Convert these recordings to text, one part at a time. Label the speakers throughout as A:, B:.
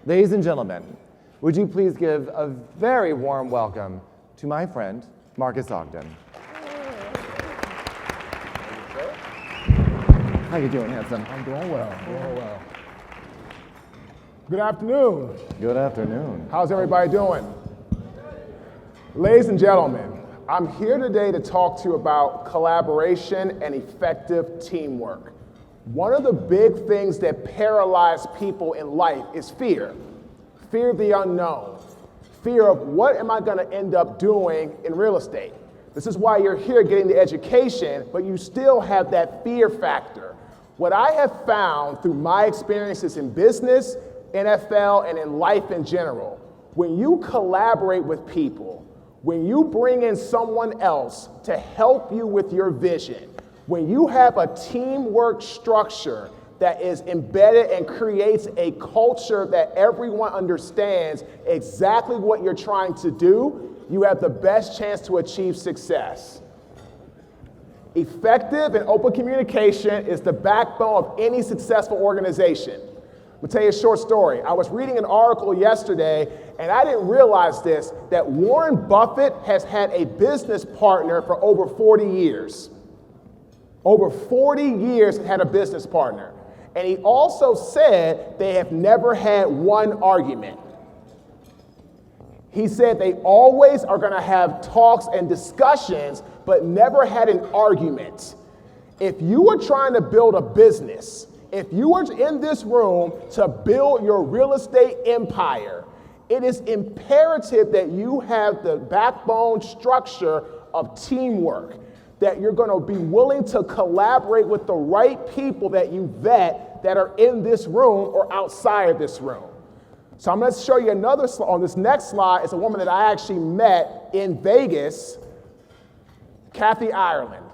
A: Ladies and gentlemen, would you please give a very warm welcome to my friend, Marques Ogden. How you doing, handsome?
B: I'm doing well, Good afternoon.
A: Good afternoon.
B: How's everybody doing? Ladies and gentlemen, I'm here today to talk to you about collaboration and effective teamwork. One of the big things that paralyze people in life is fear. Fear of the unknown. Fear of what am I going to end up doing in real estate? This is why you're here getting the education, but you still have that fear factor. What I have found through my experiences in business, NFL, and in life in general, when you collaborate with people, when you bring in someone else to help you with your vision, when you have a teamwork structure that is embedded and creates a culture that everyone understands exactly what you're trying to do, you have the best chance to achieve success. Effective and open communication is the backbone of any successful organization. I'll tell you a short story. I was reading an article yesterday, and I didn't realize this, that Warren Buffett has had a business partner for over 40 years. Over 40 years had a business partner. And he also said they have never had one argument. He said they always are going to have talks and discussions, but never had an argument. If you are trying to build a business, if you are in this room to build your real estate empire, it is imperative that you have the backbone structure of teamwork, that you're going to be willing to collaborate with the right people that you vet that are in this room or outside of this room. So I'm going to show you another slide. On this next slide is a woman that I actually met in Vegas, Kathy Ireland.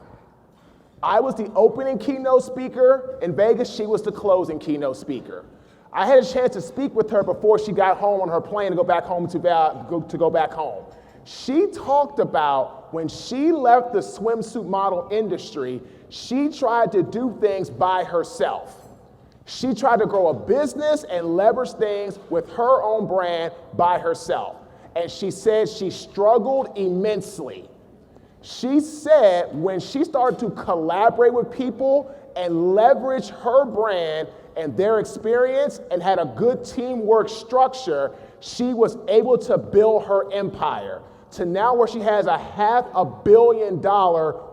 B: I was the opening keynote speaker in Vegas. She was the closing keynote speaker. I had a chance to speak with her before she got home on her plane to go back home to go back home. She talked about when she left the swimsuit model industry, she tried to do things by herself. She tried to grow a business and leverage things with her own brand by herself. And she said she struggled immensely. She said when she started to collaborate with people and leverage her brand and their experience and had a good teamwork structure, she was able to build her empire to now where she has a $500 million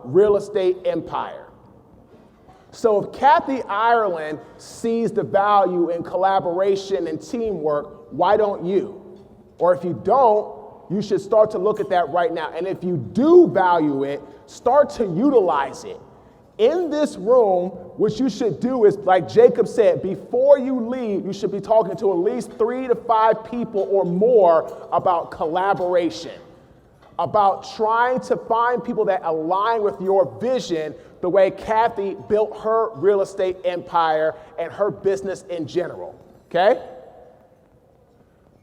B: real estate empire. So if Kathy Ireland sees the value in collaboration and teamwork, why don't you? Or if you don't, you should start to look at that right now. And if you do value it, start to utilize it. In this room, what you should do is, like Jacob said, before you leave, you should be talking to at least 3 to 5 people or more about collaboration, about trying to find people that align with your vision the way Kathy built her real estate empire and her business in general, okay?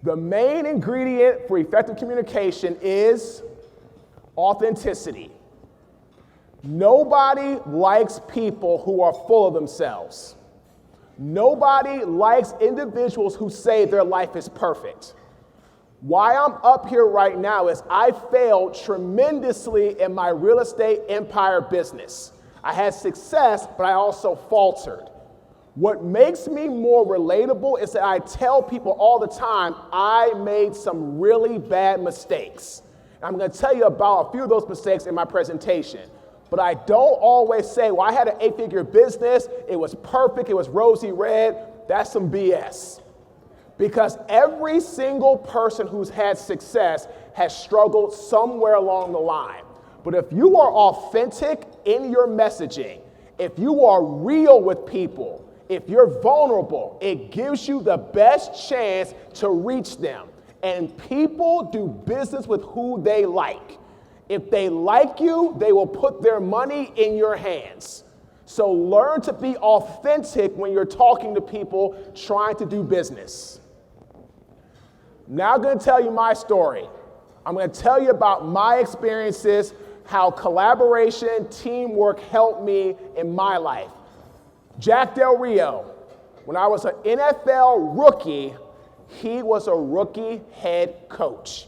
B: The main ingredient for effective communication is authenticity. Nobody likes people who are full of themselves. Nobody likes individuals who say their life is perfect. Why I'm up here right now is I failed tremendously in my real estate empire business. I had success, but I also faltered. What makes me more relatable is that I tell people all the time, I made some really bad mistakes. And I'm going to tell you about a few of those mistakes in my presentation. But I don't always say, well, I had an 8-figure business, it was perfect, it was rosy red. That's some BS. Because every single person who's had success has struggled somewhere along the line. But if you are authentic in your messaging, if you are real with people, if you're vulnerable, it gives you the best chance to reach them. And people do business with who they like. If they like you, they will put their money in your hands. So learn to be authentic when you're talking to people trying to do business. Now I'm going to tell you my story. I'm going to tell you about my experiences, how collaboration, teamwork helped me in my life. Jack Del Rio, when I was an NFL rookie, he was a rookie head coach.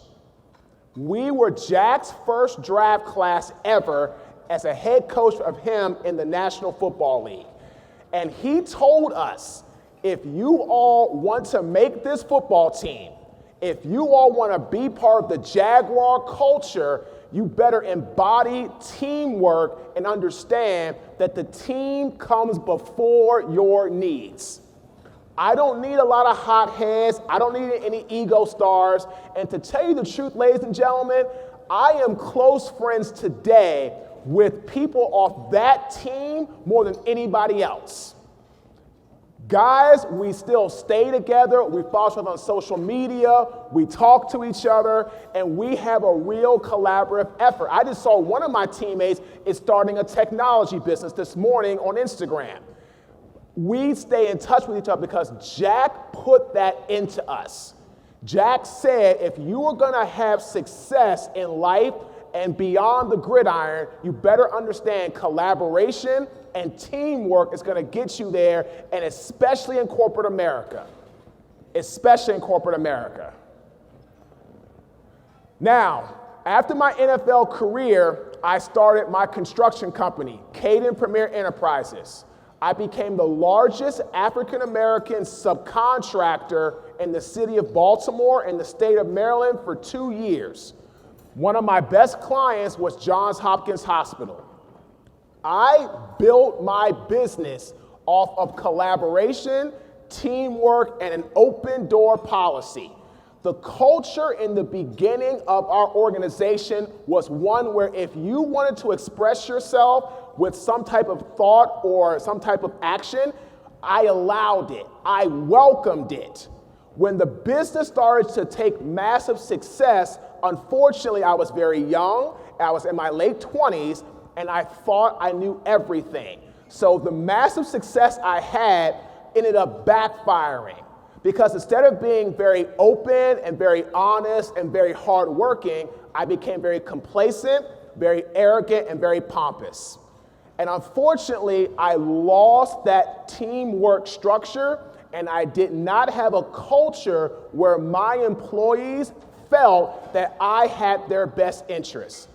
B: We were Jack's first draft class ever as a head coach of him in the National Football League. And he told us, if you all want to make this football team, if you all want to be part of the Jaguar culture, you better embody teamwork and understand that the team comes before your needs. I don't need a lot of hot heads. I don't need any ego stars. And to tell you the truth, ladies and gentlemen, I am close friends today with people off that team more than anybody else. Guys, we still stay together. We follow each other on social media. We talk to each other, and we have a real collaborative effort. I just saw one of my teammates is starting a technology business this morning on Instagram. We stay in touch with each other because Jack put that into us. Jack said, if you are going to have success in life and beyond the gridiron, you better understand collaboration and teamwork is going to get you there, and especially in corporate America. Especially in corporate America. Now, after my NFL career, I started my construction company, Caden Premier Enterprises. I became the largest African-American subcontractor in the city of Baltimore and the state of Maryland for 2 years. One of my best clients was Johns Hopkins Hospital. I built my business off of collaboration, teamwork, and an open door policy. The culture in the beginning of our organization was one where if you wanted to express yourself with some type of thought or some type of action, I allowed it. I welcomed it. When the business started to take massive success, unfortunately, I was very young. I was in my late 20s, and I thought I knew everything. So the massive success I had ended up backfiring because instead of being very open and very honest and very hardworking, I became very complacent, very arrogant, and very pompous. And unfortunately, I lost that teamwork structure, and I did not have a culture where my employees felt that I had their best interests.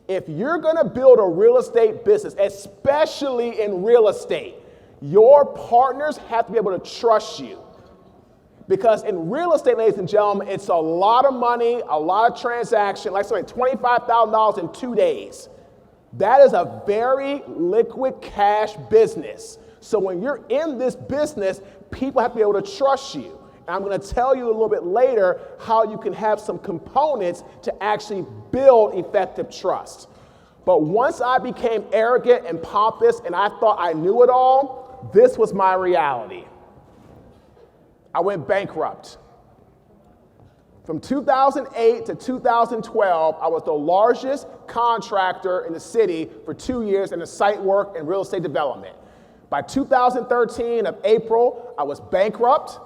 B: If you're going to build a real estate business, especially in real estate, your partners have to be able to trust you. Because in real estate, ladies and gentlemen, it's a lot of money, a lot of transaction, like something $25,000 in 2 days. That is a very liquid cash business. So when you're in this business, people have to be able to trust you. And I'm going to tell you a little bit later how you can have some components to actually build effective trust. But once I became arrogant and pompous and I thought I knew it all, this was my reality. I went bankrupt. From 2008 to 2012, I was the largest contractor in the city for 2 years in the site work and real estate development. By 2013 of April, I was bankrupt,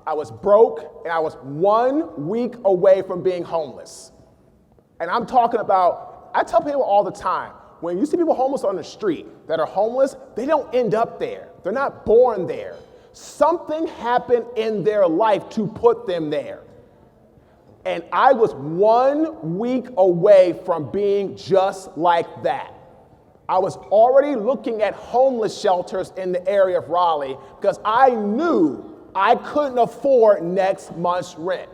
B: I was broke, and I was 1 week away from being homeless. And I'm talking about, I tell people all the time, when you see people homeless on the street that are homeless, they don't end up there. They're not born there. Something happened in their life to put them there. And I was 1 week away from being just like that. I was already looking at homeless shelters in the area of Raleigh because I knew I couldn't afford next month's rent.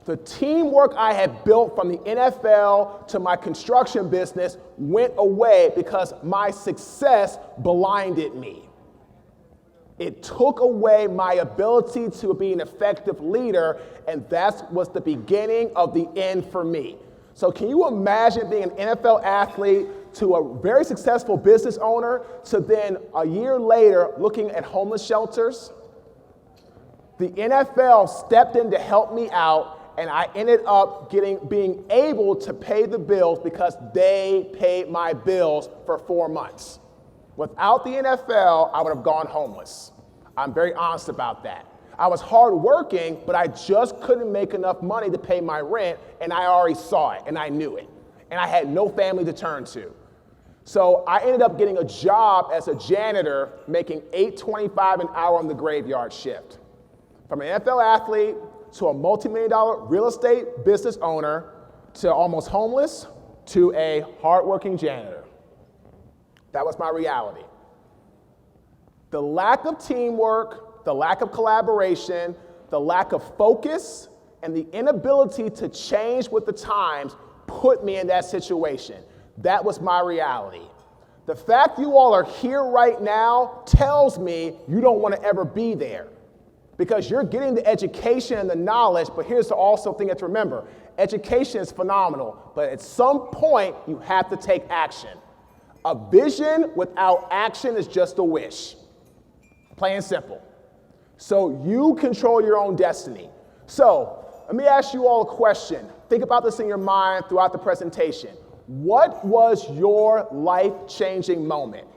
B: The teamwork I had built from the NFL to my construction business went away because my success blinded me. It took away my ability to be an effective leader, and that was the beginning of the end for me. So can you imagine being an NFL athlete to a very successful business owner to then a year later looking at homeless shelters? The NFL stepped in to help me out, and I ended up being able to pay the bills because they paid my bills for 4 months. Without the NFL, I would have gone homeless. I'm very honest about that. I was hardworking, but I just couldn't make enough money to pay my rent, and I already saw it, and I knew it. And I had no family to turn to. So I ended up getting a job as a janitor, making $8.25 an hour on the graveyard shift. From an NFL athlete to a multi-million-dollar real estate business owner to almost homeless to a hardworking janitor. That was my reality. The lack of teamwork, the lack of collaboration, the lack of focus, and the inability to change with the times put me in that situation. That was my reality. The fact you all are here right now tells me you don't want to ever be there, because you're getting the education and the knowledge, but here's the also thing to remember. Education is phenomenal, but at some point you have to take action. A vision without action is just a wish. Plain and simple. So you control your own destiny. So let me ask you all a question. Think about this in your mind throughout the presentation. What was your life-changing moment?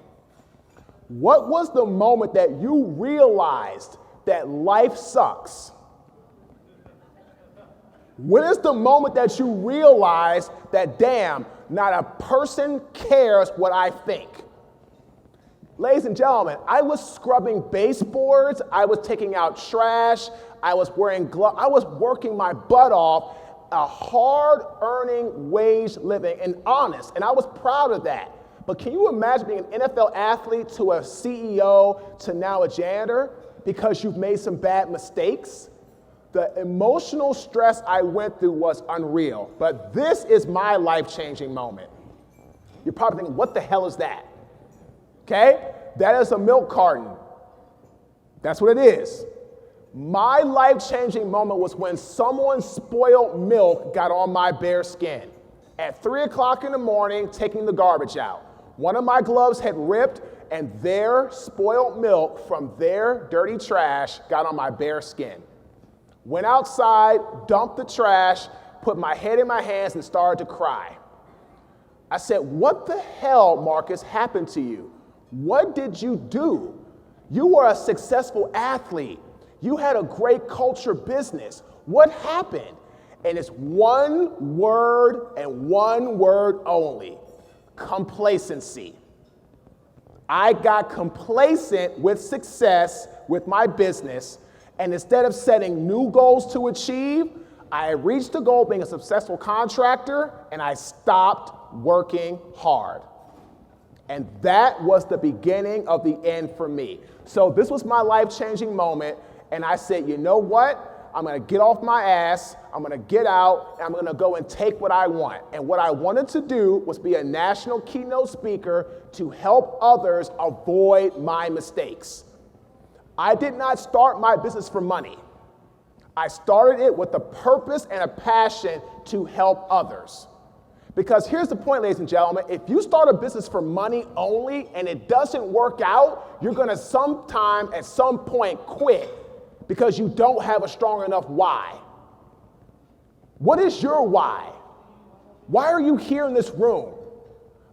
B: What was the moment that you realized that life sucks? When is the moment that you realize that, damn, not a person cares what I think? Ladies and gentlemen, I was scrubbing baseboards, I was taking out trash, I was wearing gloves, I was working my butt off, a hard-earning wage living, and honest, and I was proud of that. But can you imagine being an NFL athlete to a CEO to now a janitor because you've made some bad mistakes? The emotional stress I went through was unreal, but this is my life-changing moment. You're probably thinking, what the hell is that? Okay? That is a milk carton. That's what it is. My life-changing moment was when someone's spoiled milk got on my bare skin. At 3 o'clock in the morning, taking the garbage out. One of my gloves had ripped, and their spoiled milk from their dirty trash got on my bare skin. Went outside, dumped the trash, put my head in my hands, and started to cry. I said, what the hell, Marcus, happened to you? What did you do? You were a successful athlete. You had a great culture business. What happened? And it's one word and one word only: complacency. I got complacent with success with my business, and instead of setting new goals to achieve, I reached the goal of being a successful contractor, and I stopped working hard. And that was the beginning of the end for me. So this was my life-changing moment, and I said, you know what? I'm going to get off my ass, I'm going to get out, and I'm going to go and take what I want. And what I wanted to do was be a national keynote speaker to help others avoid my mistakes. I did not start my business for money. I started it with a purpose and a passion to help others. Because here's the point, ladies and gentlemen, if you start a business for money only and it doesn't work out, you're going to sometime at some point quit because you don't have a strong enough why. What is your why? Why are you here in this room?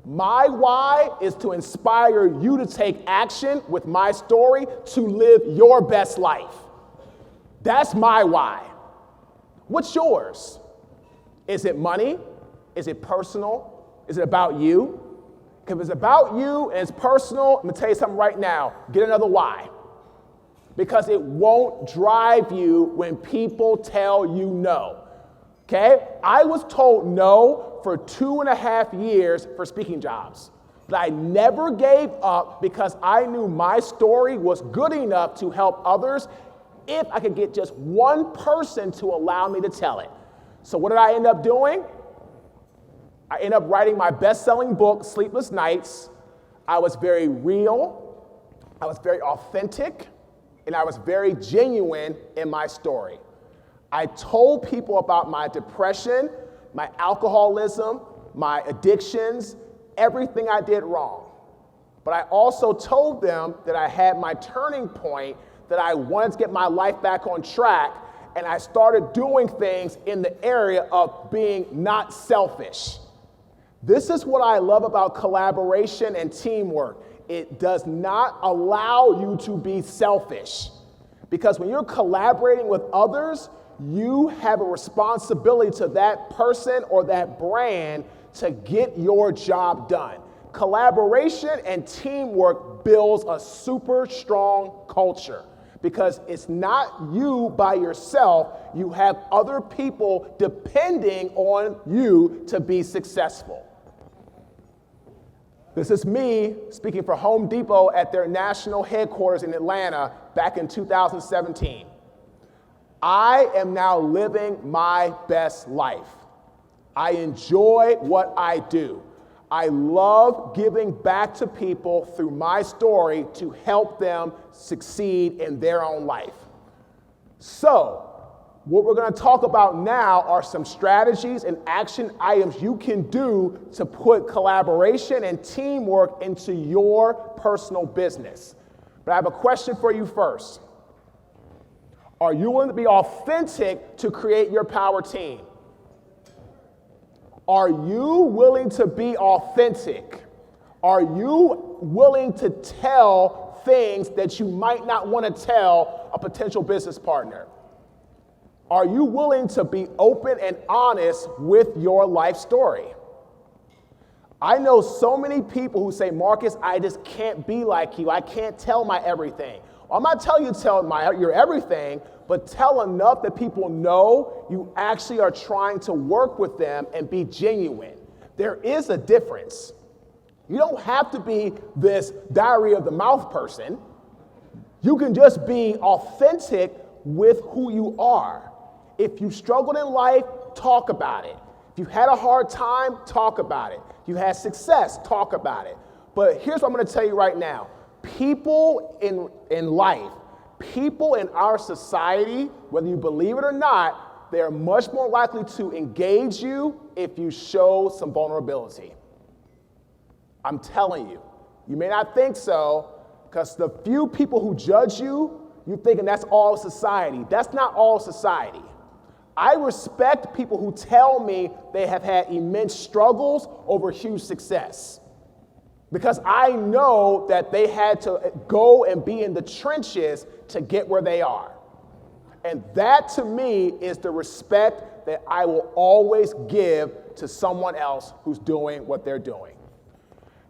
B: My why is to inspire you to take action with my story to live your best life. That's my why. What's yours? Is it money? Is it personal? Is it about you? If it's about you and it's personal, I'm going to tell you something right now. Get another why. Because it won't drive you when people tell you no. Okay? I was told no for 2.5 years for speaking jobs. But I never gave up because I knew my story was good enough to help others if I could get just one person to allow me to tell it. So what did I end up doing? I ended up writing my best-selling book, Sleepless Nights. I was very real, I was very authentic, and I was very genuine in my story. I told people about my depression, my alcoholism, my addictions, everything I did wrong. But I also told them that I had my turning point, that I wanted to get my life back on track, and I started doing things in the area of being not selfish. This is what I love about collaboration and teamwork. It does not allow you to be selfish. Because when you're collaborating with others, you have a responsibility to that person or that brand to get your job done. Collaboration and teamwork builds a super strong culture. because it's not you by yourself. You have other people depending on you to be successful. This is me speaking for Home Depot at their national headquarters in Atlanta back in 2017. I am now living my best life. I enjoy what I do. I love giving back to people through my story to help them succeed in their own life. So, what we're going to talk about now are some strategies and action items you can do to put collaboration and teamwork into your personal business. But I have a question for you first. Are you willing to be authentic to create your power team? Are you willing to be authentic? Are you willing to tell things that you might not want to tell a potential business partner? Are you willing to be open and honest with your life story? I know so many people who say, Marcus, I just can't be like you. I can't tell my everything. Well, I'm not telling you to tell your everything, but tell enough that people know you actually are trying to work with them and be genuine. There is a difference. You don't have to be this diary of the mouth person. You can just be authentic with who you are. If you struggled in life, talk about it. If you had a hard time, talk about it. If you had success, talk about it. But here's what I'm going to tell you right now. People in life, people in our society, whether you believe it or not, they are much more likely to engage you if you show some vulnerability. I'm telling you. You may not think so, because the few people who judge you, you're thinking that's all society. That's not all society. I respect people who tell me they have had immense struggles over huge success, because I know that they had to go and be in the trenches to get where they are. And that, to me, is the respect that I will always give to someone else who's doing what they're doing.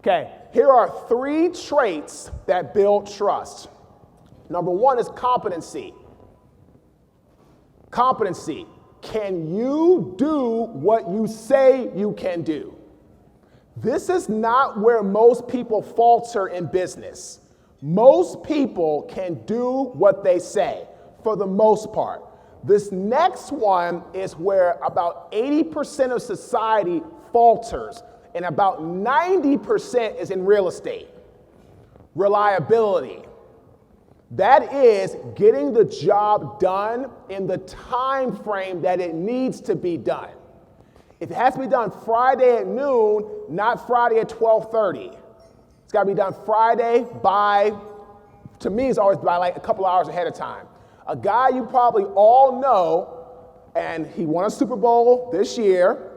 B: Okay, here are 3 traits that build trust. Number 1 is competency. Competency. Can you do what you say you can do? This is not where most people falter in business. Most people can do what they say, for the most part. This next one is where about 80% of society falters, and about 90% is in real estate. Reliability. That is getting the job done in the time frame that it needs to be done. If it has to be done Friday at noon, not Friday at 12:30. It's got to be done Friday by, to me, it's always by like a couple hours ahead of time. A guy you probably all know, and he won a Super Bowl this year.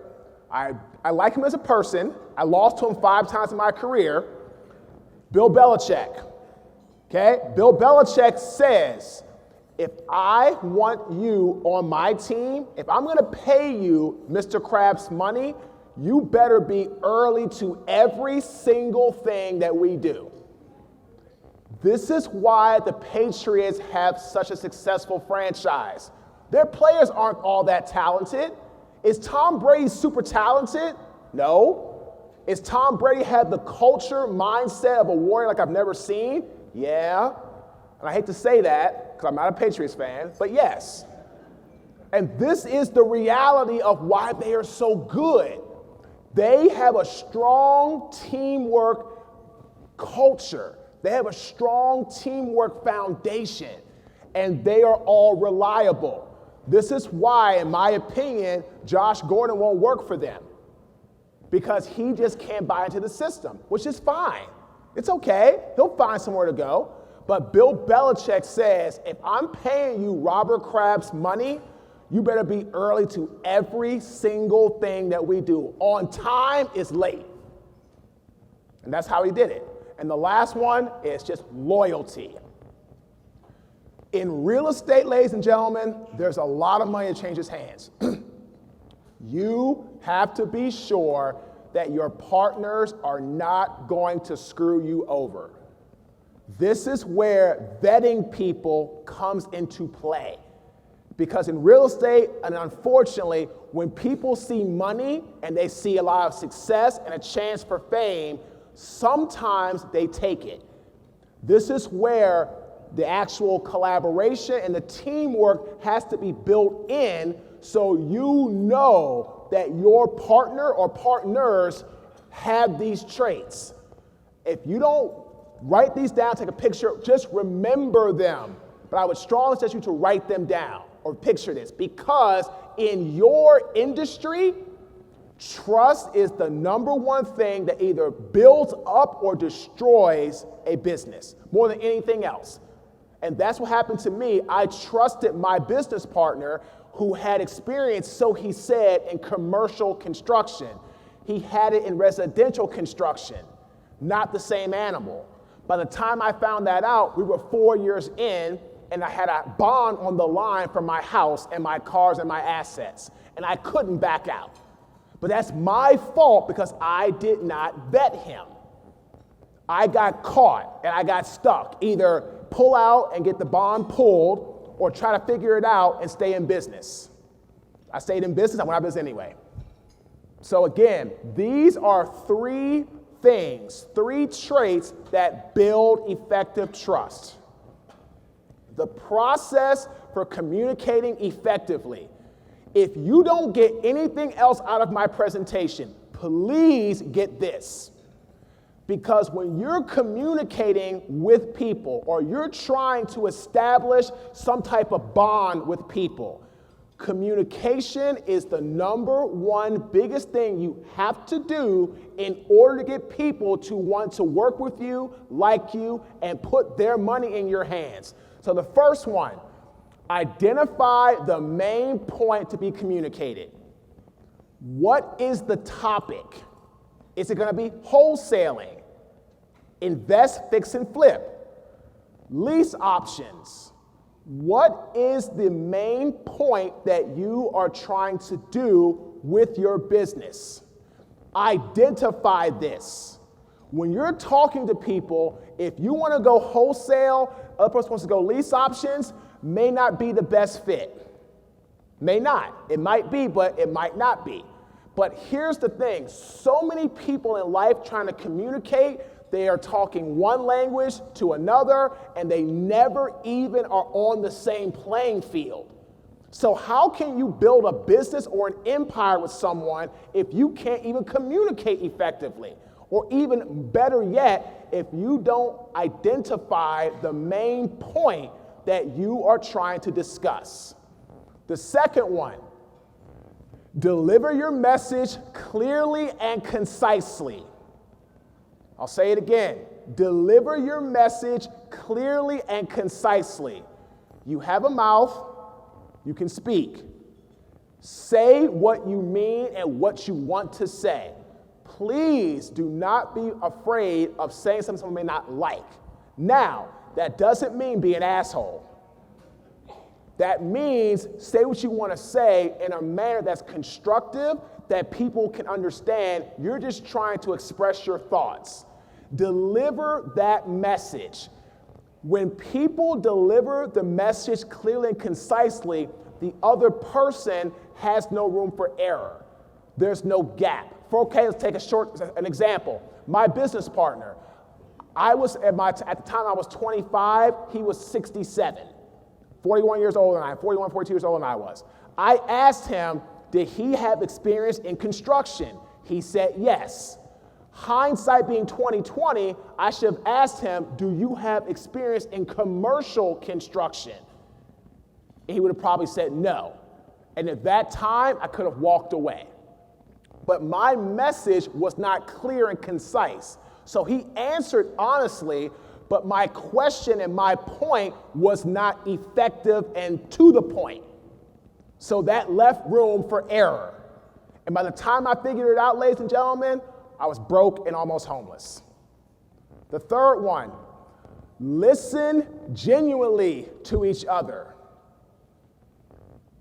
B: I like him as a person. I lost to him 5 times in my career. Bill Belichick. Okay? Bill Belichick says, if I want you on my team, if I'm going to pay you Mr. Krabs money, you better be early to every single thing that we do. This is why the Patriots have such a successful franchise. Their players aren't all that talented. Is Tom Brady super talented? No. Is Tom Brady have the culture, mindset of a warrior like I've never seen? Yeah. And I hate to say that because I'm not a Patriots fan, but yes. And this is the reality of why they are so good. They have a strong teamwork culture. They have a strong teamwork foundation, and they are all reliable. This is why, in my opinion, Josh Gordon won't work for them, because he just can't buy into the system, which is fine. It's okay. He'll find somewhere to go. But Bill Belichick says, if I'm paying you Robert Kraft's money, you better be early to every single thing that we do. On time is late. And that's how he did it. And the last one is just loyalty. In real estate, ladies and gentlemen, there's a lot of money that changes hands. You have to be sure that your partners are not going to screw you over. This is where vetting people comes into play. Because in real estate, and unfortunately, when people see money and they see a lot of success and a chance for fame, sometimes they take it. This is where the actual collaboration and the teamwork has to be built in, so you know that your partner or partners have these traits. If you don't write these down, take a picture, just remember them. But I would strongly suggest you to write them down or picture this, because in your industry, trust is the number one thing that either builds up or destroys a business more than anything else. And that's what happened to me. I trusted my business partner who had experience, so he said, in commercial construction. He had it in residential construction, not the same animal. By the time I found that out, we were 4 years in, and I had a bond on the line for my house and my cars and my assets, and I couldn't back out. But that's my fault because I did not vet him. I got caught and I got stuck. Either pull out and get the bond pulled or try to figure it out and stay in business. I stayed in business, I went out of business anyway. So again, these are three things, three traits that build effective trust. The process for communicating effectively. If you don't get anything else out of my presentation, please get this. Because when you're communicating with people or you're trying to establish some type of bond with people, communication is the number one biggest thing you have to do in order to get people to want to work with you, like you, and put their money in your hands. So the first one, identify the main point to be communicated. What is the topic? Is it going to be wholesaling, invest, fix, and flip, lease options? What is the main point that you are trying to do with your business? Identify this. When you're talking to people, if you want to go wholesale, other person wants to go lease options, may not be the best fit. May not. It might be, but it might not be. But here's the thing. So many people in life trying to communicate, they are talking one language to another, and they never even are on the same playing field. So how can you build a business or an empire with someone if you can't even communicate effectively? Or even better yet, if you don't identify the main point that you are trying to discuss. The second one, deliver your message clearly and concisely. I'll say it again. Deliver your message clearly and concisely. You have a mouth, you can speak. Say what you mean and what you want to say. Please do not be afraid of saying something someone may not like. Now, that doesn't mean be an asshole. That means say what you want to say in a manner that's constructive, that people can understand. You're just trying to express your thoughts. Deliver that message. When people deliver the message clearly and concisely, the other person has no room for error. There's no gap. Okay, let's take an example. My business partner, at the time I was 25, he was 67, 41 years older than I, 41, 42 years older than I was. I asked him, did he have experience in construction? He said yes. Hindsight being 2020, I should have asked him, do you have experience in commercial construction? And he would have probably said no. And at that time, I could have walked away. But my message was not clear and concise. So he answered honestly, but my question and my point was not effective and to the point. So that left room for error. And by the time I figured it out, ladies and gentlemen, I was broke and almost homeless. The third one, listen genuinely to each other.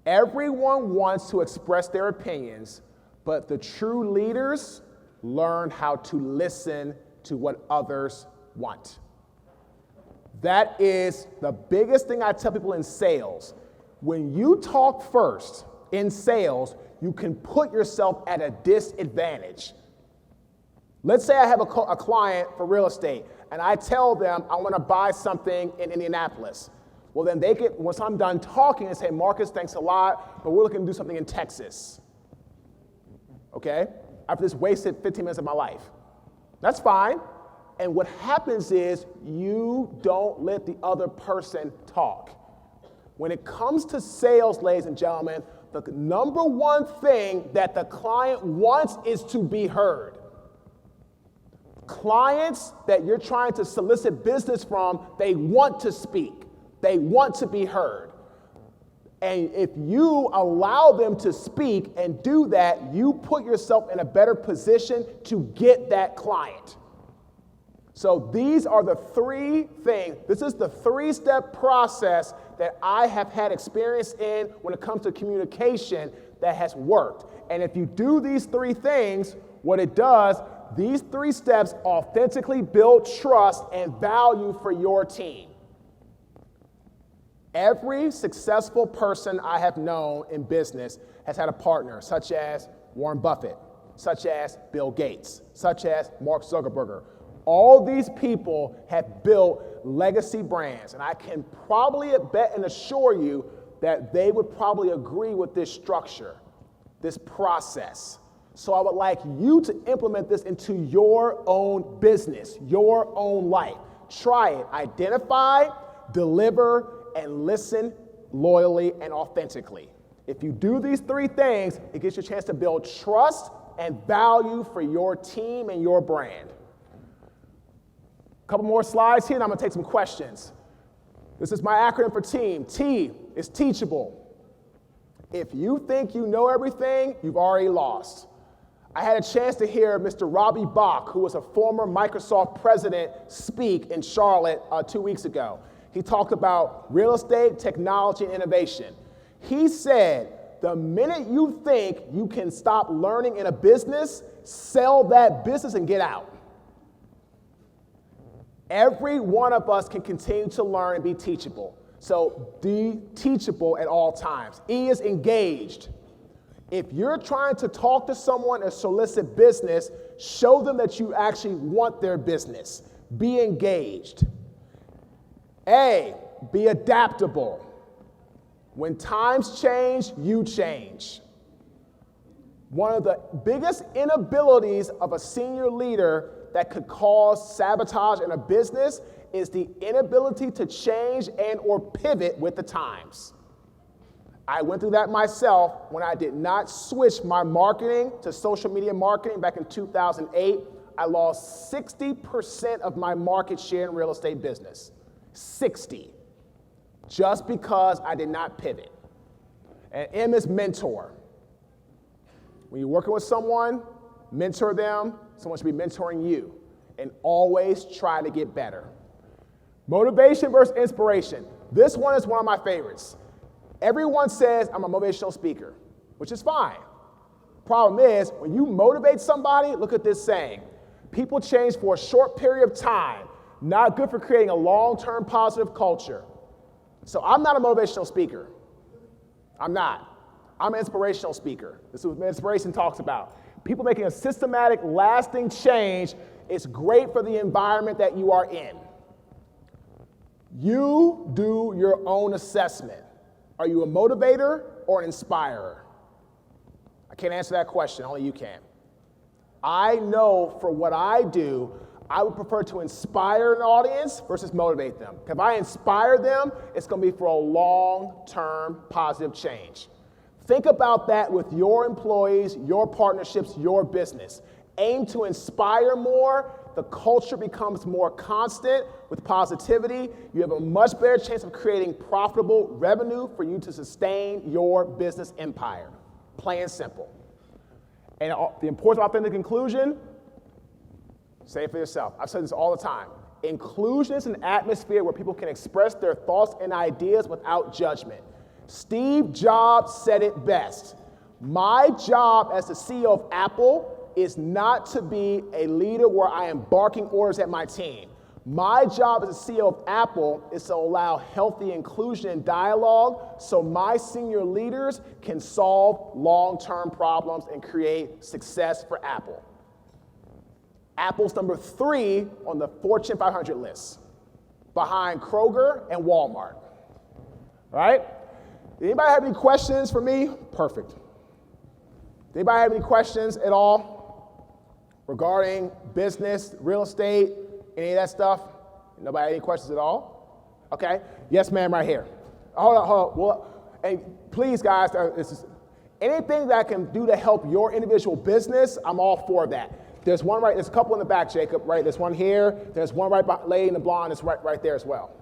B: Everyone wants to express their opinions, but the true leaders learn how to listen to what others want. That is the biggest thing I tell people in sales. When you talk first in sales, you can put yourself at a disadvantage. Let's say I have a client for real estate, and I tell them I want to buy something in Indianapolis. Well, then they get, once I'm done talking, and say, Marcus, thanks a lot, but we're looking to do something in Texas. Okay? I've just wasted 15 minutes of my life. That's fine. And what happens is you don't let the other person talk. When it comes to sales, ladies and gentlemen, the number one thing that the client wants is to be heard. Clients that you're trying to solicit business from, they want to speak. They want to be heard. And if you allow them to speak and do that, you put yourself in a better position to get that client. So these are the three things. This is the three-step process that I have had experience in when it comes to communication that has worked. And if you do these three things, what it does, these three steps authentically build trust and value for your team. Every successful person I have known in business has had a partner, such as Warren Buffett, such as Bill Gates, such as Mark Zuckerberg. All these people have built legacy brands, and I can probably bet and assure you that they would probably agree with this structure, this process. So I would like you to implement this into your own business, your own life. Try it. Identify, deliver, and listen loyally and authentically. If you do these three things, it gives you a chance to build trust and value for your team and your brand. A couple more slides here, and I'm going to take some questions. This is my acronym for team. T is teachable. If you think you know everything, you've already lost. I had a chance to hear Mr. Robbie Bach, who was a former Microsoft president, speak in Charlotte 2 weeks ago. He talked about real estate, technology, and innovation. He said, the minute you think you can stop learning in a business, sell that business and get out. Every one of us can continue to learn and be teachable. So be teachable at all times. E is engaged. If you're trying to talk to someone and solicit business, show them that you actually want their business. Be engaged. A, be adaptable. When times change, you change. One of the biggest inabilities of a senior leader that could cause sabotage in a business is the inability to change and or pivot with the times. I went through that myself when I did not switch my marketing to social media marketing back in 2008. I lost 60% of my market share in real estate business. 60. Just because I did not pivot. And M is mentor. When you're working with someone, mentor them. Someone should be mentoring you. And always try to get better. Motivation versus inspiration. This one is one of my favorites. Everyone says I'm a motivational speaker, which is fine. Problem is, when you motivate somebody, look at this saying. People change for a short period of time. Not good for creating a long-term positive culture. So I'm not a motivational speaker. I'm not. I'm an inspirational speaker. This is what inspiration talks about. People making a systematic, lasting change is great for the environment that you are in. You do your own assessment. Are you a motivator or an inspirer? I can't answer that question, only you can. I know for what I do, I would prefer to inspire an audience versus motivate them. If I inspire them, it's going to be for a long-term positive change. Think about that with your employees, your partnerships, your business. Aim to inspire more. The culture becomes more constant with positivity. You have a much better chance of creating profitable revenue for you to sustain your business empire. Plain and simple. And the importance of authentic inclusion, say it for yourself. I've said this all the time. Inclusion is an atmosphere where people can express their thoughts and ideas without judgment. Steve Jobs said it best. My job as the CEO of Apple is not to be a leader where I am barking orders at my team. My job as a CEO of Apple is to allow healthy inclusion and dialogue so my senior leaders can solve long-term problems and create success for Apple. Apple's number 3 on the Fortune 500 list, behind Kroger and Walmart. All right? Anybody have any questions for me? Perfect. Anybody have any questions at all regarding business, real estate, any of that stuff? Nobody have any questions at all? Okay. Yes, ma'am, right here. Hold on. Well, and please, guys, anything that I can do to help your individual business, I'm all for that. There's a couple in the back, Jacob, right? There's one here. There's one right by lady in the blonde. It's right there as well.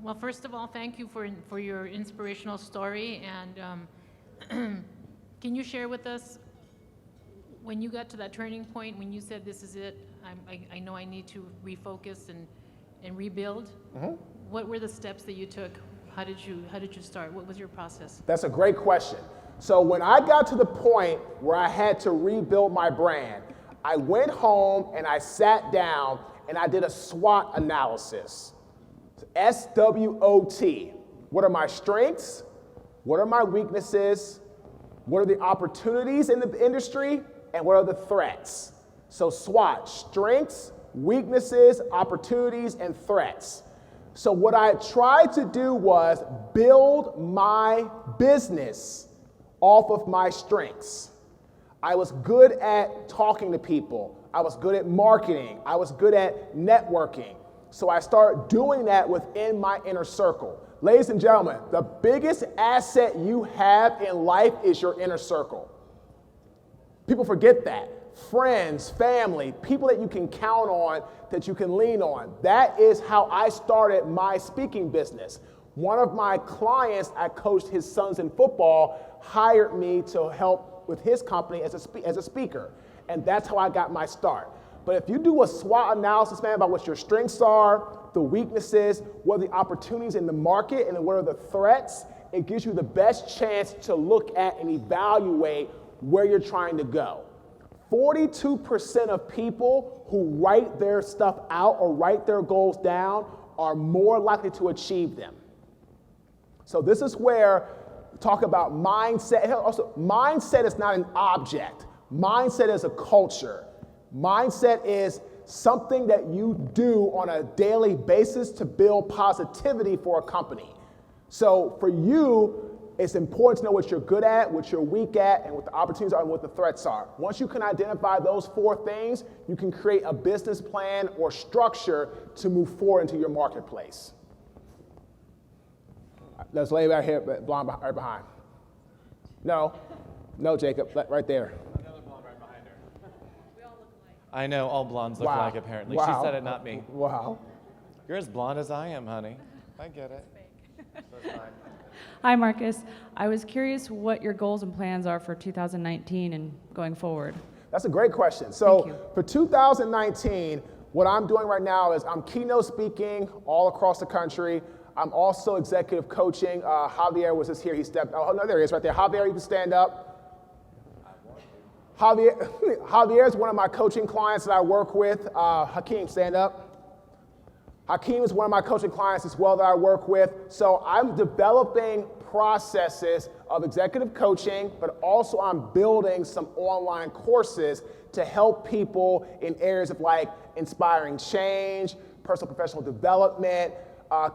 C: Well, first of all, thank you for your inspirational story. And can you share with us when you got to that turning point, when you said, this is it, I know I need to refocus and rebuild? Mm-hmm. What were the steps that you took? How did you start? What was your process?
B: That's a great question. So when I got to the point where I had to rebuild my brand, I went home and I sat down and I did a SWOT analysis. SWOT. What are my strengths? What are my weaknesses? What are the opportunities in the industry? And what are the threats? So SWOT, strengths, weaknesses, opportunities, and threats. So what I tried to do was build my business off of my strengths. I was good at talking to people. I was good at marketing. I was good at networking. So I started doing that within my inner circle. Ladies and gentlemen, the biggest asset you have in life is your inner circle. People forget that. Friends, family, people that you can count on, that you can lean on. That is how I started my speaking business. One of my clients, I coached his sons in football, hired me to help with his company as a speaker. And that's how I got my start. But if you do a SWOT analysis, man, about what your strengths are, the weaknesses, what are the opportunities in the market, and what are the threats, it gives you the best chance to look at and evaluate where you're trying to go. 42% of people who write their stuff out or write their goals down are more likely to achieve them. So this is where we talk about mindset. Also, mindset is not an object. Mindset is a culture. Mindset is something that you do on a daily basis to build positivity for a company. So for you, it's important to know what you're good at, what you're weak at, and what the opportunities are and what the threats are. Once you can identify those 4 things, you can create a business plan or structure to move forward into your marketplace. Let's lay right here, blonde right behind. No, Jacob, right there.
D: I know, all blondes look alike, apparently.
B: Wow.
D: She said it, not me.
B: Wow.
D: You're as blonde as I am, honey. I get it. That's fine.
E: Hi, Marcus. I was curious what your goals and plans are for 2019 and going forward.
B: That's a great question. So for 2019, what I'm doing right now is I'm keynote speaking all across the country. I'm also executive coaching. Javier was just here. He stepped, oh, no, there he is right there. Javier, you can stand up. Javier is one of my coaching clients that I work with. Hakeem, stand up. Hakeem is one of my coaching clients as well that I work with. So I'm developing processes of executive coaching, but also I'm building some online courses to help people in areas of like inspiring change, personal professional development,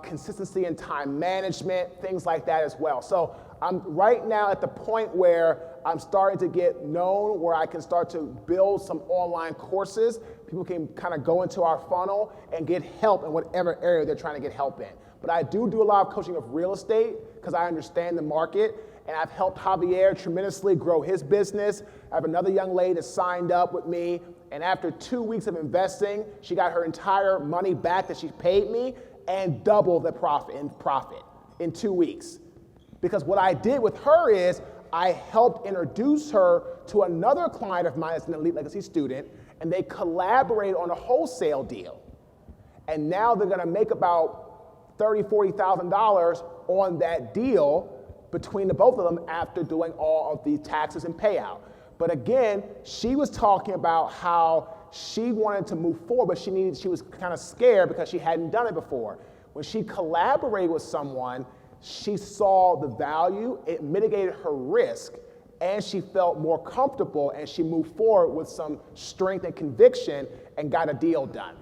B: consistency and time management, things like that as well. So I'm right now at the point where I'm starting to get known, where I can start to build some online courses. People can kind of go into our funnel and get help in whatever area they're trying to get help in. But I do a lot of coaching of real estate because I understand the market, and I've helped Javier tremendously grow his business. I have another young lady that signed up with me, and after 2 weeks of investing, she got her entire money back that she paid me and doubled the profit in 2 weeks. Because what I did with her is I helped introduce her to another client of mine that's an Elite Legacy student, and they collaborated on a wholesale deal. And now they're gonna make about $30,000, $40,000 on that deal between the both of them after doing all of the taxes and payout. But again, she was talking about how she wanted to move forward, but she was kind of scared because she hadn't done it before. When she collaborated with someone, she saw the value, it mitigated her risk, and she felt more comfortable, and she moved forward with some strength and conviction and got a deal done.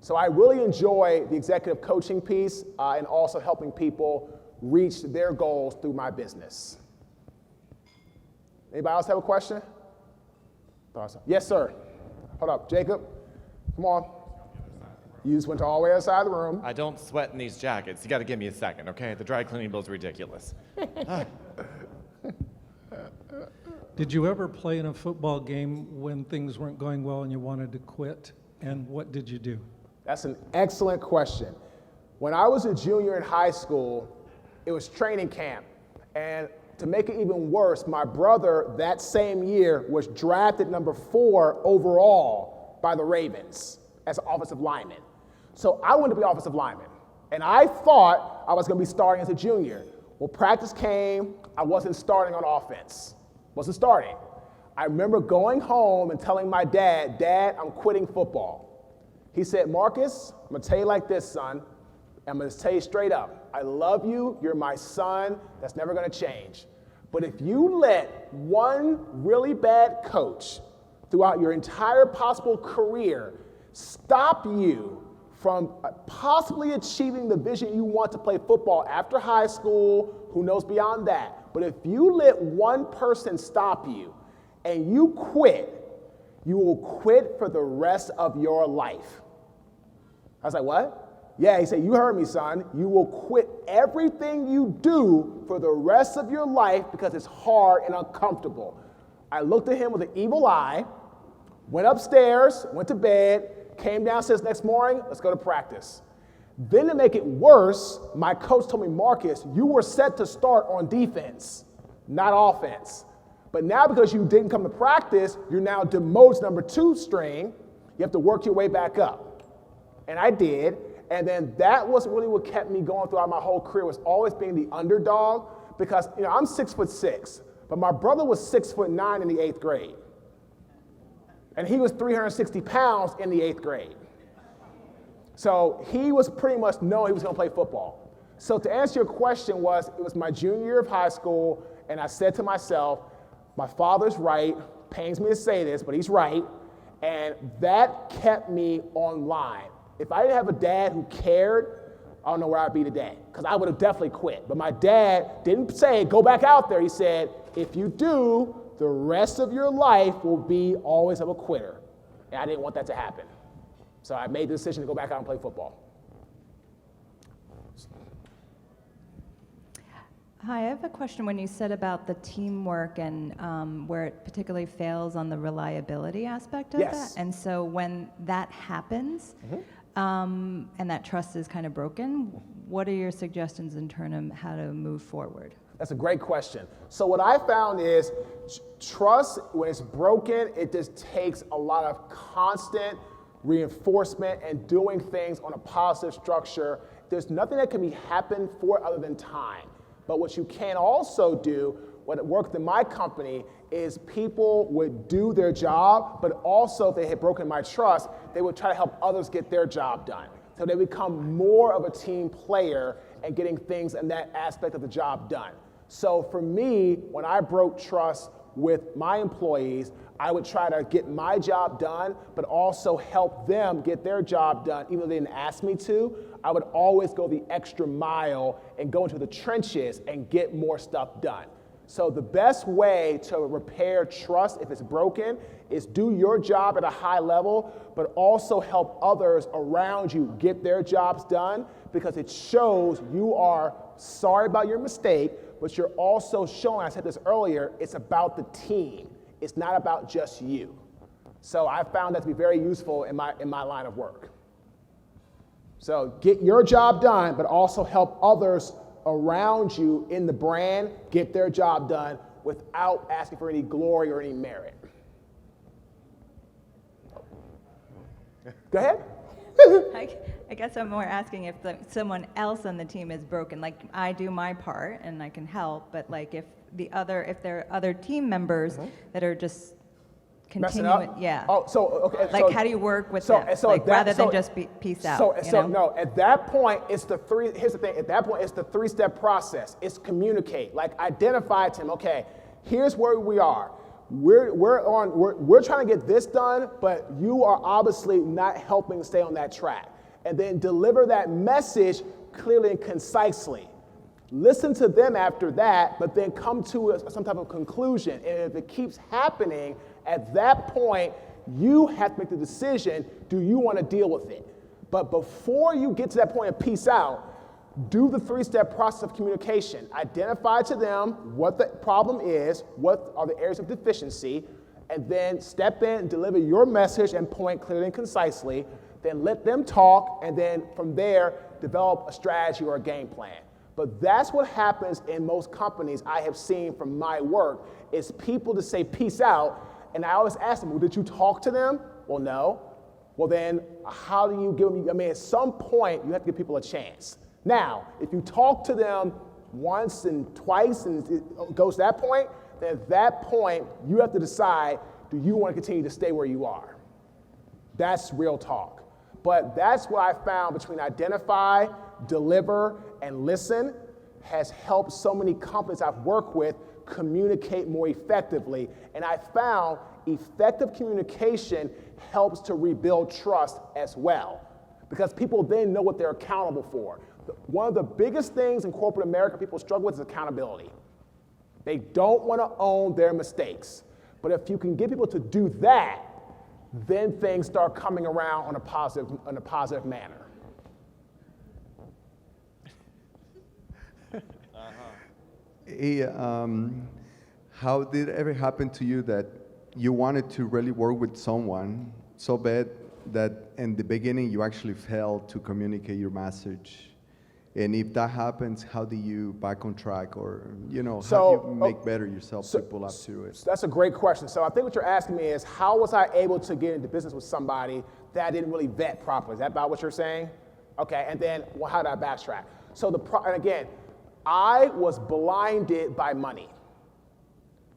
B: So I really enjoy the executive coaching piece and also helping people reach their goals through my business. Anybody else have a question? Awesome. Yes, sir. Hold up, Jacob. Come on. You just went to all the way outside the room.
D: I don't sweat in these jackets. You got to give me a second, okay? The dry cleaning bill's ridiculous.
F: Did you ever play in a football game when things weren't going well and you wanted to quit? And what did you do?
B: That's an excellent question. When I was a junior in high school, it was training camp. And to make it even worse, my brother that same year was drafted number 4 overall by the Ravens as an offensive lineman. So I wanted to be offensive lineman. And I thought I was going to be starting as a junior. Well, practice came, I wasn't starting on offense. Wasn't starting. I remember going home and telling my dad, Dad, I'm quitting football. He said, Marcus, I'm going to tell you like this, son. I'm going to tell you straight up. I love you. You're my son. That's never going to change. But if you let one really bad coach throughout your entire possible career stop you from possibly achieving the vision you want to play football after high school, who knows beyond that. But if you let one person stop you and you quit, you will quit for the rest of your life. I was like, what? Yeah, he said, you heard me, son. You will quit everything you do for the rest of your life because it's hard and uncomfortable. I looked at him with an evil eye, went upstairs, went to bed, came downstairs next morning, let's go to practice. Then to make it worse, my coach told me, Marcus, you were set to start on defense, not offense. But now because you didn't come to practice, you're now demoted number 2 string. You have to work your way back up. And I did. And then that was really what kept me going throughout my whole career, was always being the underdog. Because I'm 6'6", but my brother was 6'9" in the 8th grade. And he was 360 pounds in the 8th grade. So he was pretty much knowing he was going to play football. So to answer your question it was my junior year of high school, and I said to myself, my father's right, pains me to say this, but he's right, and that kept me online. If I didn't have a dad who cared, I don't know where I'd be today, because I would have definitely quit. But my dad didn't say, go back out there. He said, if you do, the rest of your life will be always of a quitter. And I didn't want that to happen. So I made the decision to go back out and play football.
G: Hi, I have a question when you said about the teamwork and where it particularly fails on the reliability aspect of
B: Yes.
G: that. And so when that happens, and that trust is kind of broken, what are your suggestions in terms of how to move forward?
B: That's a great question. So what I found is trust, when it's broken, it just takes a lot of constant reinforcement and doing things on a positive structure. There's nothing that can be happen for other than time. But what you can also do, what worked in my company, is people would do their job, but also if they had broken my trust, they would try to help others get their job done. So they become more of a team player and getting things in that aspect of the job done. So for me, when I broke trust with my employees, I would try to get my job done, but also help them get their job done, even though they didn't ask me to. I would always go the extra mile and go into the trenches and get more stuff done. So the best way to repair trust if it's broken is do your job at a high level, but also help others around you get their jobs done, because it shows you are sorry about your mistake, but you're also showing, I said this earlier, it's about the team. It's not about just you. So I found that to be very useful in my line of work. So get your job done, but also help others around you in the brand get their job done without asking for any glory or any merit. Go ahead.
G: I guess I'm more asking if someone else on the team is broken. Like, I do my part and I can help, but like if there are other team members that are just
B: Messing
G: continue it?
B: up?
G: Yeah.
B: Oh, so, okay.
G: Like,
B: so,
G: how do you work with
B: so,
G: them?
B: so
G: Like,
B: that-
G: rather than
B: so-
G: just peace out,
B: So,
G: you
B: so
G: know?
B: no, at that point, here's the thing, at that point, it's the three-step process. It's communicate, like identify to him, okay, here's where we are. We're trying to get this done, but you are obviously not helping stay on that track. And then deliver that message clearly and concisely. Listen to them after that, but then come to some type of conclusion. And if it keeps happening, at that point, you have to make the decision, do you want to deal with it? But before you get to that point of peace out, do the three-step process of communication. Identify to them what the problem is, what are the areas of deficiency, and then step in and deliver your message and point clearly and concisely. Then let them talk, and then from there, develop a strategy or a game plan. But that's what happens in most companies I have seen from my work, is people to say peace out, and I always ask them, well, did you talk to them? Well, no. Well, then how do you give them, at some point, you have to give people a chance. Now, if you talk to them once and twice and it goes to that point, then at that point, you have to decide, do you want to continue to stay where you are? That's real talk. But that's what I found between identify, deliver, and listen has helped so many companies I've worked with communicate more effectively. And I found effective communication helps to rebuild trust as well, because people then know what they're accountable for. One of the biggest things in corporate America people struggle with is accountability. They don't want to own their mistakes. But if you can get people to do that, then things start coming around on a positive manner.
H: Hey, how did it ever happen to you that you wanted to really work with someone so bad that in the beginning you actually failed to communicate your message? And if that happens, how do you back on track, or how do you make better yourself to pull up to it?
B: That's a great question. So I think what you're asking me is, how was I able to get into business with somebody that I didn't really vet properly? Is that about what you're saying? Okay, and then, well, how did I backtrack? So and again, I was blinded by money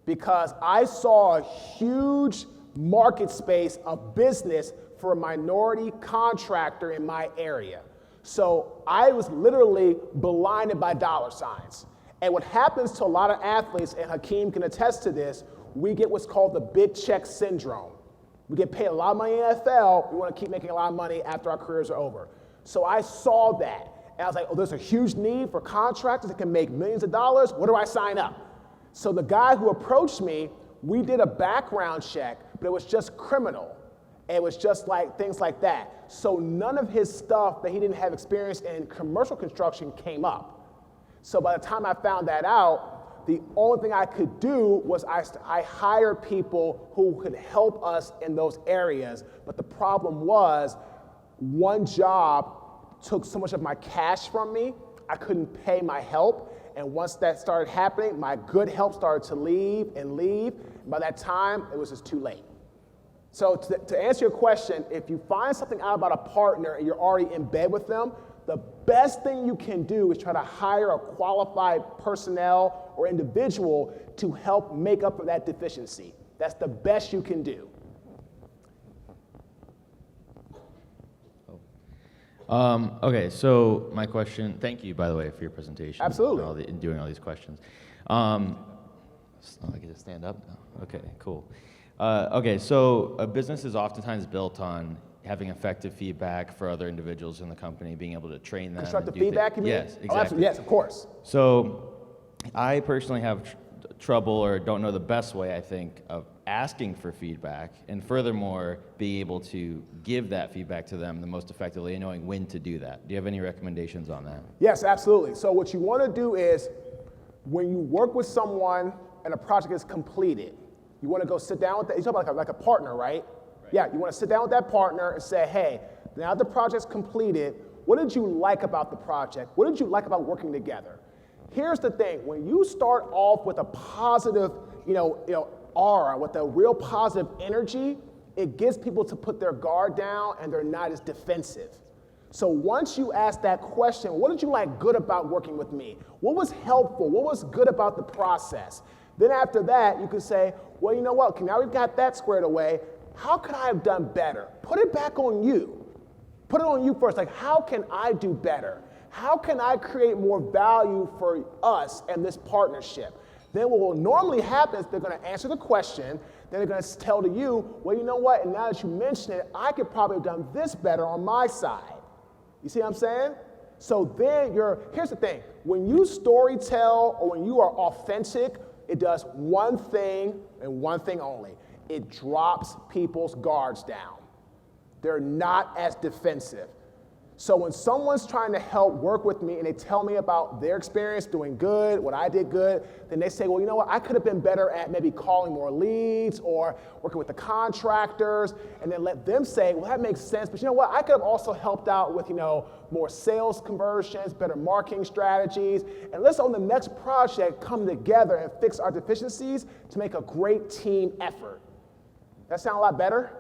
B: because I saw a huge market space of business for a minority contractor in my area. So I was literally blinded by dollar signs. And what happens to a lot of athletes, and Hakeem can attest to this, we get what's called the big check syndrome. We get paid a lot of money in the NFL, we want to keep making a lot of money after our careers are over. So I saw that, and I was like, oh, there's a huge need for contractors that can make millions of dollars. Where do I sign up? So the guy who approached me, we did a background check, but it was just criminal. It was just like things like that. So none of his stuff that he didn't have experience in commercial construction came up. So by the time I found that out, the only thing I could do was I hired people who could help us in those areas. But the problem was, one job took so much of my cash from me, I couldn't pay my help. And once that started happening, my good help started to leave. And by that time, it was just too late. So to answer your question, if you find something out about a partner and you're already in bed with them, the best thing you can do is try to hire a qualified personnel or individual to help make up for that deficiency. That's the best you can do.
I: Okay, so my question, thank you, by the way, for your presentation.
B: Absolutely.
I: And doing all these questions. I get to stand up now? Okay, cool. Okay, so a business is oftentimes built on having effective feedback for other individuals in the company, being able to train them.
B: Constructive feedback, you mean?
I: Yes, exactly.
B: Oh, absolutely. Yes, of course.
I: So I personally have trouble, or don't know the best way, I think, of asking for feedback, and furthermore, being able to give that feedback to them the most effectively and knowing when to do that. Do you have any recommendations on that?
B: Yes, absolutely. So what you want to do is, when you work with someone and a project is completed, you want to go sit down with that. You talk about like a partner, right? Yeah, you want to sit down with that partner and say, hey, now the project's completed, what did you like about the project? What did you like about working together? Here's the thing, when you start off with a positive, aura, with a real positive energy, it gets people to put their guard down and they're not as defensive. So once you ask that question, what did you like good about working with me? What was helpful? What was good about the process? Then after that, you could say, well, you know what? Okay, now we've got that squared away. How could I have done better? Put it back on you. Put it on you first. Like, how can I do better? How can I create more value for us and this partnership? Then what will normally happen is they're going to answer the question. Then they're going to tell to you, well, you know what? And now that you mention it, I could probably have done this better on my side. You see what I'm saying? So then here's the thing. When you story tell or when you are authentic, it does one thing and one thing only. It drops people's guards down. They're not as defensive. So when someone's trying to help work with me and they tell me about their experience doing good, what I did good, then they say, well, you know what, I could have been better at maybe calling more leads or working with the contractors, and then let them say, well, that makes sense, but you know what, I could have also helped out with, more sales conversions, better marketing strategies, and let's on the next project come together and fix our deficiencies to make a great team effort. That sound a lot better?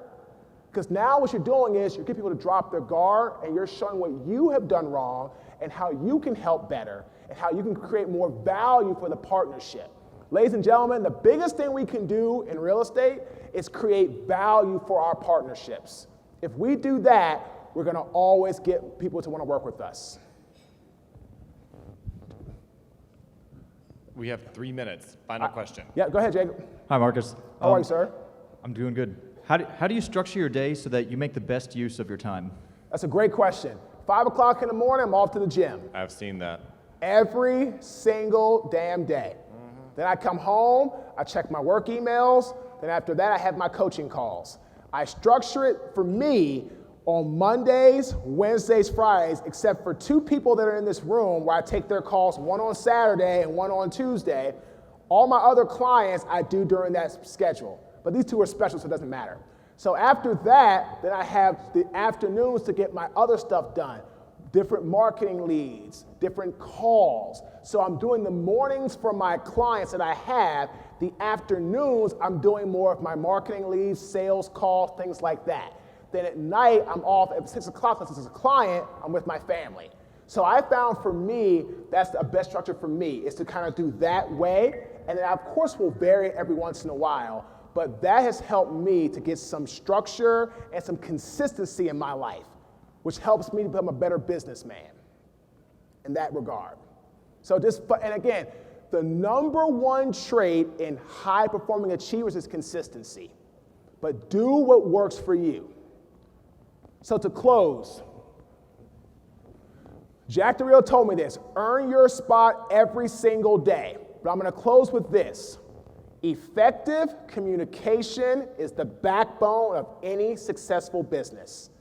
B: Because now what you're doing is you're getting people to drop their guard and you're showing what you have done wrong and how you can help better and how you can create more value for the partnership. Ladies and gentlemen, the biggest thing we can do in real estate is create value for our partnerships. If we do that, we're going to always get people to want to work with us.
D: We have 3 minutes. Final question.
B: Yeah, go ahead, Jacob.
J: Hi, Marcus.
B: How are you, sir?
J: I'm doing good. How do you structure your day so that you make the best use of your time?
B: That's a great question. 5 o'clock in the morning, I'm off to the gym.
D: I've seen that.
B: Every single damn day. Then I come home, I check my work emails, then after that I have my coaching calls. I structure it for me on Mondays, Wednesdays, Fridays, except for 2 people that are in this room where I take their calls, one on Saturday and one on Tuesday. All my other clients I do during that schedule. But these 2 are special, so it doesn't matter. So after that, then I have the afternoons to get my other stuff done. Different marketing leads, different calls. So I'm doing the mornings for my clients that I have. The afternoons, I'm doing more of my marketing leads, sales calls, things like that. Then at night, I'm off at 6 o'clock, since it's a client, I'm with my family. So I found for me, that's the best structure for me, is to kind of do that way. And then I, of course, will vary it every once in a while. But that has helped me to get some structure and some consistency in my life, which helps me to become a better businessman in that regard. So and again, the number one trait in high-performing achievers is consistency. But do what works for you. So to close, Jack DeRio told me this, earn your spot every single day. But I'm going to close with this. Effective communication is the backbone of any successful business.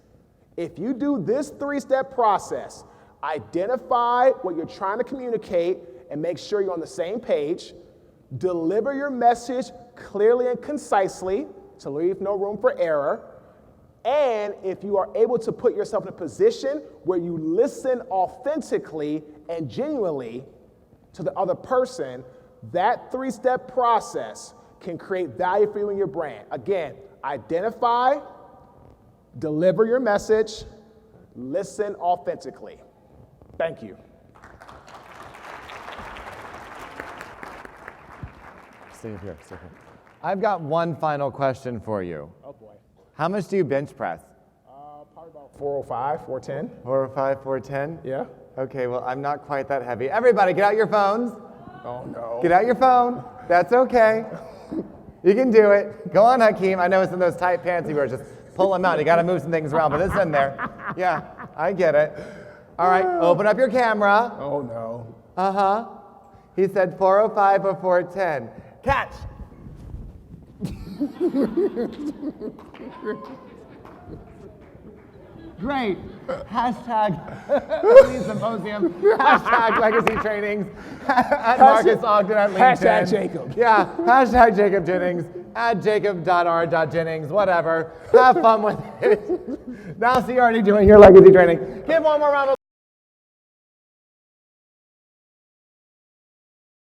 B: If you do this 3-step process, identify what you're trying to communicate and make sure you're on the same page, deliver your message clearly and concisely to leave no room for error, and if you are able to put yourself in a position where you listen authentically and genuinely to the other person, that 3-step process can create value for you and your brand. Again, identify, deliver your message, listen authentically. Thank you.
A: Stay here, stay here. I've got one final question for you.
B: Oh boy.
A: How much do you bench press?
B: Probably about 405, 410.
A: 405, 410?
B: Yeah.
A: Okay, well, I'm not quite that heavy. Everybody, get out your phones.
B: Oh no.
A: Get out your phone. That's okay. You can do it. Go on, Hakeem. I know it's in those tight pants you wear. Just pull them out. You got to move some things around, but it's in there. Yeah, I get it. All right, open up your camera.
B: Oh no.
A: Uh-huh. He said 405 or 410. Catch. Great. Hashtag Lead Symposium. Hashtag Legacy Trainings. At Marques Ogden at LinkedIn.
B: Hashtag Jacob.
A: Yeah. Hashtag Jacob Jennings. At Jacob.R.Jennings. Whatever. Have fun with it. Now see, you're already doing your legacy training. Give one more round of